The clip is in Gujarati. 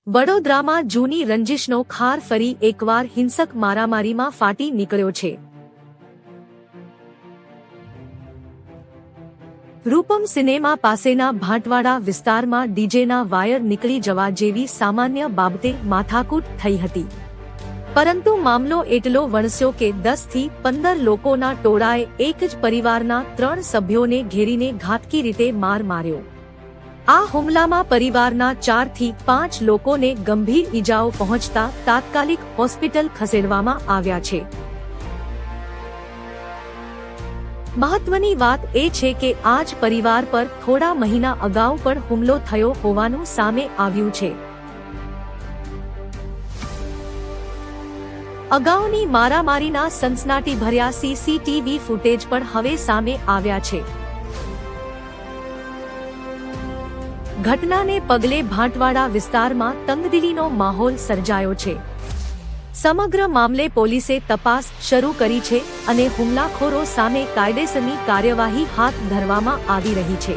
વડોદરામાં જૂની રંજિશનો ખાર ફરી એકવાર હિંસક મારામારીમાં ફાટી નીકળ્યો છે। રૂપમ સિનેમા પાસેના ભાટવાડા વિસ્તારમાં ડીજેના વાયર નીકળી જવા જેવી સામાન્ય બાબતે માથાકૂટ થઈ હતી, પરંતુ મામલો એટલો વણસ્યો કે 10 થી 15 લોકોના ટોળાએ એક જ પરિવારના 3 સભ્યોને ઘેરીને ઘાતકી રીતે માર માર્યો। આ હુમલામાં પરિવારના 4 થી 5 લોકોને ગંભીર ઈજાઓ પહોંચતા તાત્કાલિક હોસ્પિટલ ખસેડવામાં આવ્યા છે। મહત્વની વાત એ છે કે આ જ પરિવાર પર થોડા મહિના અગાઉ પણ હુમલો થયો હોવાનું સામે આવ્યું છે। અગાઉની મારામારીના સનસનાટીભર્યા સીસીટીવી ફૂટેજ પણ હવે સામે આવ્યા છે। ઘટનાને પગલે ભાટવાડા વિસ્તારમાં તંગદિલીનો માહોલ સર્જાયો છે। સમગ્ર મામલે પોલીસે તપાસ શરૂ કરી છે અને હુમલાખોરો સામે કાયદેસરની કાર્યવાહી હાથ ધરવામાં આવી રહી છે।